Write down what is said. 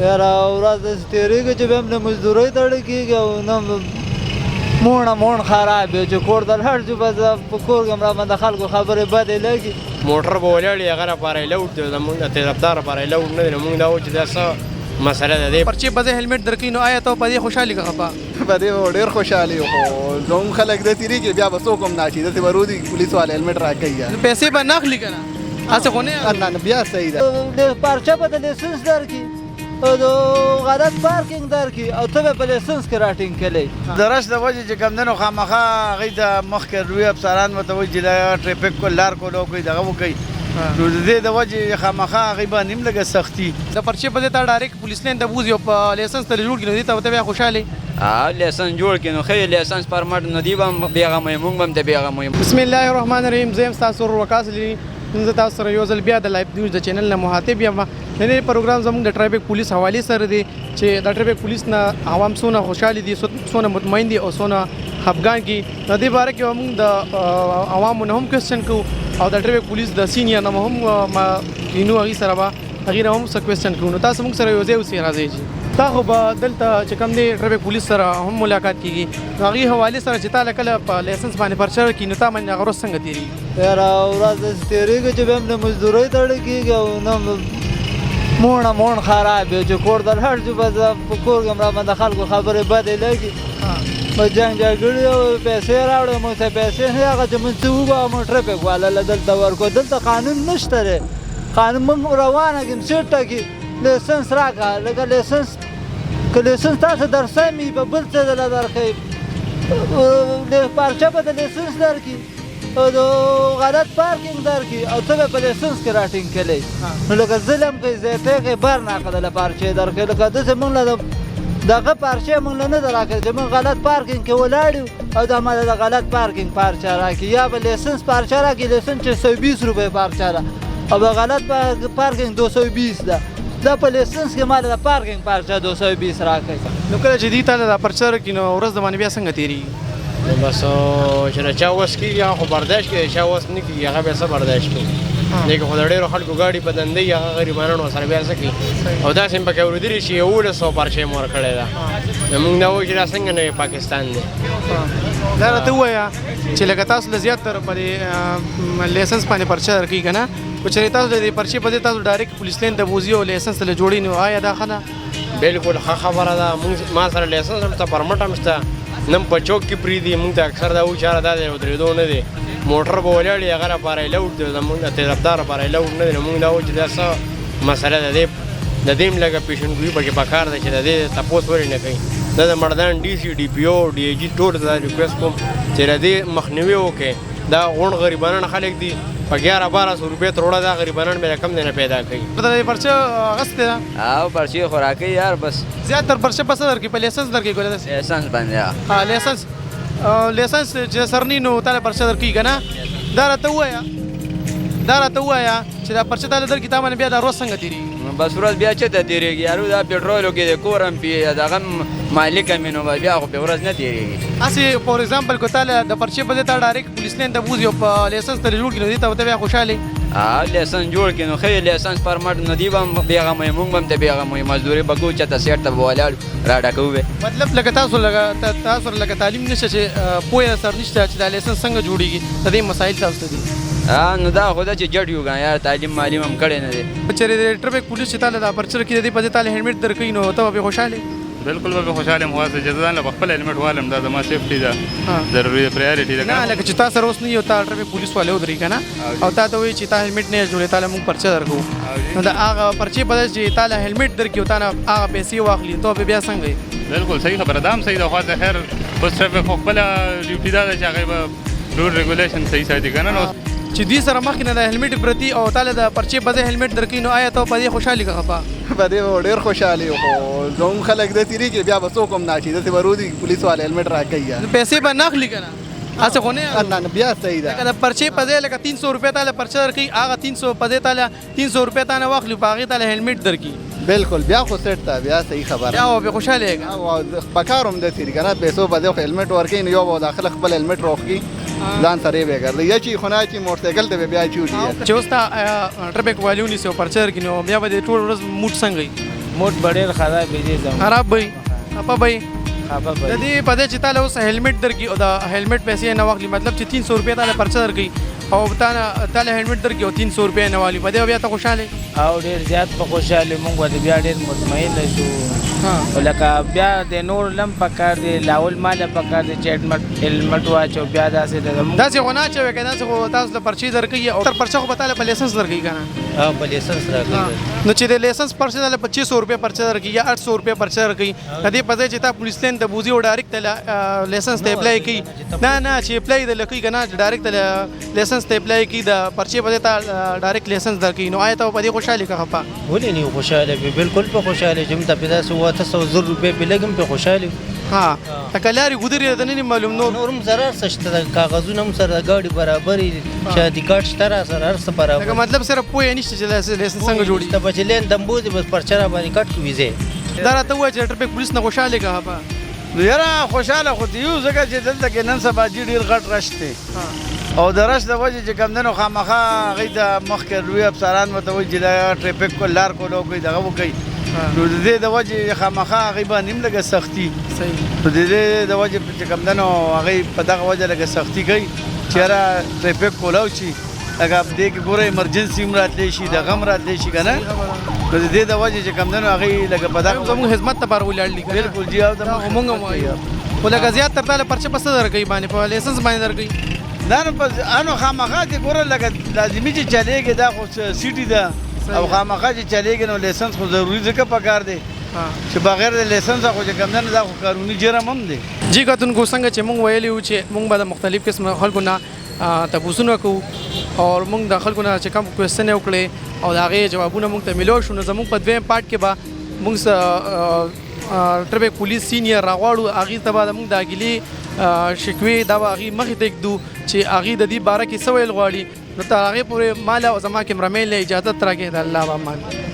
یاره ورځ داسې تېرېږي چې بیا هم د مزدورۍ تړل کېږي او نه موڼ خراب وي چې کور ته لاړ شو بس په کور کې هم راباندې خلکو خبرې بدې لګي موټر به ولاړ وي هغه لپاره یې لوډ دی زمونږ د تیزابدار لپاره یې لوډ نه دی نو مونږ دا وایو چې دا څه مسله ده دی پرچې به زه هیلمټ درکوي نو آیا ته په دې خوشحالي که خفه په دې ډېر خوشحالي یو خو زموږ خلک داسې تېرېږي بیا به څوک هم نه شي داسې به روزي پولیس والا هیلمټ راکوي پیسې به نه اخلي که نه هسې خو نه نه بیا صحیح ده پارچه به د لیسنس درکړي او د غلط پارکینګ درکړي او ته به په لیسنس کې راټینګ کړی د رش د وجې چې کمدنو خامخا هغوی د مخکې لوی افسران ورته وایي چې د ټریفک کو لار کولو کوي دغه وکوي نو د دې د وجې خامخا هغوی باندې هم لږه سختي د پرچې په ځای ته ډایرکټ پولیس لین ته بوځي او په لیسنس ته جوړ کړي نو دې ته ورته بیا خوشحالي لیسنس جوړ کړي نو ښه لیسنس پرمټ نو دوی به هم بېغمه موږ به هم ته بېغمه یو بسم الله الرحمن الرحیم زه یم ستاسو وقاص علي زه تاسو سره یو ځل بیا د لایف نیوز د چینل نه مخاطب یم نن پروګرام زموږ د ټرافیک پولیس حوالې سره دی چې د ټرافیک پولیس نه عوام څونه خوشحالي دي څونه مطمئن دي او څونه خفګان کې د دې باره کې موږ د عوامو نه هم کوېسچن کوو او د ټرافیک پولیس د سینیر نه هم کینو هغې سره به هغې نه هم څه کوېسچن کوو نو تاسو موږ سره یو ځای اوسئ راځئ چې تا خو به دلته چې کوم دی ټرافیک پولیس سره هم ملاقات کېږي نو هغې حوالې سره چې تا له کله په لایسنس باندې پرچه کړي نو تا باندې هغه ورځ څنګه تېرېږي یاره ورځ داسې تېرېږي چې بیا هم د مزدورۍ تړل کېږي او نه موڼ خراب وي چې کور ته لاړ شو بس په کور کې هم راباندې خلکو خبرې بدې لګي په جنګ جګړې او پیسې راوړې موږ ته پیسې نه هغه چې موږ څه ووایو موږ ټرافیک والا له دلته ورکړو دلته قانون نشته دی قانون موږ روانه کړو سیټ ټاکي لیسنس راکړه لکه لیسنس که لیسنس تاسو درسمي په بل څه دله درکوي پارچه به د لیسنس درکړي او د غلط پارکینګ درکړي او ته به په لیسنس کې راټینګ کړی نو لکه ظلم کوي زیاتی کوي بر ناقده له پارچې درکوي لکه داسې موږ له دغه پارچې موږ له نه ده راکړی چې موږ غلط پارکینګ کې ولاړ یو او دا ما د غلط پارکینګ پارچه راکړي یا به لیسنس پارچه راکړي لیسنس چې 120 روپۍ پارچه ده او به غلط پارکینګ 220 ده دا په لیسنس کې ما د پارکینګ پارچه 220 راکړي نو کله چې دې تا د پرچه راکړي نو ورځ د باندې بیا څنګه تېرېږي نو بس چې د چا وس کېږي هغه خو برداشت کوي چا وس نه کېږي هغه بیا څه برداشت کوي لیکن خو د ډېرو خلکو ګاډي په دنده وي هغه غریبانان ورسره بیا څه کوي او داسې هم پکې اورېدلي چې 1100 پرچه یې مور کړې ده نو موږ دا وایو چې دا څنګه نوی پاکستان دی دا راته ووایه چې لکه تاسو له زیاتره په لیسنس باندې پرچه درکوي که نه خو چې تاسو د دې پرچې په ځای تاسو ډایرکټ پولیس لین ته بوځي او لیسنس له جوړي نو آیا دا ښه ده بالکل ښه خبره ده ما سره لیسنس هم شته پرمټ هم شته نن په چوک کې پرېږدي موږ ته اکثر دا وایو چې یاره دا دی ودرېدو نه دی موټر به ولاړ وي هغه لپاره یې لوډ دی زمونږ د تیزابدار لپاره یې لوډ نه دی نو مونږ دا وایو چې دا څه مسله ده د دې هم لږه پیشنګویي پکې پکار ده چې د دې تپوس ولې نه کوي دا د مردان ډي سي ډي پي او ډي اي جي ټول ته دا ریکویسټ کوم چې د دې مخنیوي وکړي دا غونډ غریبانان خلک دي په 1100-1200 روپۍ تروړه دا غریبانان مې رقم دی نه پیدا کوي د پرچه اخیستې ده او پرچې خو راکوي یار بس زیاتر پرچه په څه درکوي په لیسنس درکوي ګوره داسې لیسنس باندې لیسنس چې سرني نو تا له پرچه درکوي که نه دا راته ووایه چې دا پرچه تا له درکوي تا باندې بیا دا ورځ څنګه تېرېږي بس ورځ بیا چېرته تېرېږي یارو دا پېټرولو کې د کور هم پي دغه هم مالک هم نو بیا خو پې ورځ نه تېرېږي هسې فور ایگزامپل که تا له د پرچې په ځای تا ډایرکټ پولیس لین ته بوځي او په لیسنس ته جوړ کړي نو دې ته ورته بیا خوشحالي لیسنس جوړ کړي نو ښه لیسنس پرمټ نو دوی به هم بېغمه یو موږ به هم ته بېغمه یو مزدوري به کوو چېرته سیټ ته به ولاړ راډکوو به مطلب لکه تاسو لکه تعلیم نشته چې پوهه سر نشته چې دا لیسنس څنګه جوړېږي د دې مسایل تاسو ته دي نو دا خو دا چې جټ یو ګان یار تعلیم معلم هم کړی نه دی چې د ټرافیک پولیس چې تا له دا پرچه راکړي د دې په ځای تا له هیلمټ درکوي نو ته به خوشحاله بالکل به خوشاله یم واسه چې ځان له خپل هیلمټ والم دا زما سیفټي ده ضروري ده پرایورټي ده نه لکه چې تا سره اوس نه یو تا ټرافیک پولیس والے ودرېږي که نه او تا ته وایي چې تا هیلمټ نه جوړې تا له موږ پرچه درکوو نو د هغه پرچې په ځای چې تا له هیلمټ درکړي او تا نه هغه پیسې واخلي ته به بیا څنګه یې بالکل صحیح خبره ده هم صحیح ده خو خیر اوس ټرافیک خو خپله ډیوټي دا ده چې هغې به رول ریګولیشن صحیح ساتي که نه نو چې دوی سره مخکې نه د هیلمټ پرتي او تا له د پرچې په ځای هیلمټ درکوي نو آیا ته په دې خوشحالي که خفه په دې ډېر خوشحالي یو خو زموږ خلک داسې تېرېږي بیا به څوک هم نه شي داسې به روزي پولیس والا هیلمټ راکوي پیسې به نه اخلي که نه هسې خو نه بیا صحیح ده لکه د پرچې په ځای لکه 300 روپۍ تا له پرچه درکوي هغه 300 په ځای تا له 300 روپۍ تا نه واخلي په هغې تا له هیلمټ درکړي بالکل بیا خو سیټ ده بیا صحیح خبره بیا به خوشحاله یې په کار هم داسې دي که نه پیسو په ځای خو هیلمټ ورکوي نو یو به داخله خپل هیلمټ راوخلي ځان سره یې بیا ګرځي یا چې خو نه چې موټرسایکل ته به بیا چوټي چې اوس تا ټرافیک والي ونیسي او پرچه درکړي نو بیا به د ټول ورځ موډ څنګه وي موټ ډېر خراب دی زموږ خراب وي اپا وي خفه د به دې په دې چې تعالی اوس هیلمټ درکې او د هیلمټ پیسې نه واخلي مطلب چې 300 روپیا تعالی پرچه درکې او تعالی هیلمټ درکې او 300 روپیا نه والی په دې بیا ته خوشاله او ډېر زیات په خوشحالي مونږ به بیا ډېر مطمئنه شو لکه بیا د نور لم پکار دی لاول ماله پکار دی چې هیلمټ واچو بیا داسې د زموږ داسې خو نه چې وکړه داسې خو تاسو له پرچې درکې او تر پرچه خو به تعالی په لیسنس درکې کنه او په لیسنس راکړي نو چې د لیسنس پرچه تعالی 2500 روپیا پرچه درکې یا 800 روپیا پرچه درکې د دې په ځای چې تا پولیس لین ته بوزي او ډایرکټ لیسنس ته اپلای کړي نه چې اپلای د لکې کنه ډایرکټ لیسنس ته اپلای کړي د پرچې په ځای ته ډایرکټ لیسنس درکې نو آیا ته په دې خوشاله کا خپا ولې نه خوشاله به بالکل په خوشاله چې ته پیدا سو 800 روپے په لګم په خوشاله ها تکلاري ګودري د نن معلوم نورم ضرر سشته کاغذونه هم سره گاډي برابرې شادي کارت شته سره هر څه برابر دا مطلب سره پوهه نشته چې لیسنس څنګه جوړي ته بچلین دمبوزي بس پرچرا باندې کټ ویزه دا راته وایي چې ټرافیک پولیس نه خوشاله کا خپا یاره خوشاله خو دی یو ځکه چې دلته کې نن سبا ډېر غټ رش دی او د رش د وجې چې کمدنو خامخا هغوی ته مخکې لوی افسران ورته وایي چې ټرافیک کو لار کولو کوي دغه وکوي نو د دې د وجې خامخا هغوی باندې هم لږه سختي نو د دې د وجې چې کمدنو هغوی په دغه وجه لږه سختي کوي چې یاره ټرافیک کولاو شي لکه دې کې ګوره ایمرجنسي هم راتلی شي دغه هم راتلی شي که نه نو د دې د وجې چې کمدنو هغوی لږه په دغه زموږ خدمت لپاره ولاړ دي بلکل جی او مونږ هم وایو خو لکه زیات تر تعالی پرچه په څه درکوي باندې په لیسنس باندې درکوي دا نو په انو خامخا چې ګوره لکه لازمي چې چلېږي دا خو سیټي ده او خامخا چې چلېږي نو لیسنس خو ضروري ځکه پکار دی چې بغیر د لیسنس خو چې کمدنو دا خو قانوني جرم هم دی جی کتونکو څنګه چې مونږ ویلي وو چې مونږ به د مختلف قسم خلکو نه تپوسونه کوو او مونږ د خلکو نه چې کوم کوېسچن وکړې او د هغې جوابونه مونږ ته میلو شو نو زمونږ په دویم پارټ کې به مونږ ټرافیک پولیس سینیر راغواړو هغې ته به مونږ د اګیلې شکوې دا به هغې مخې ته ږدو چې هغې د دې باره کې څه ویل غواړي نو تر هغې پورې ماله او زما کیمرامین له اجازت راکړې د الله په امان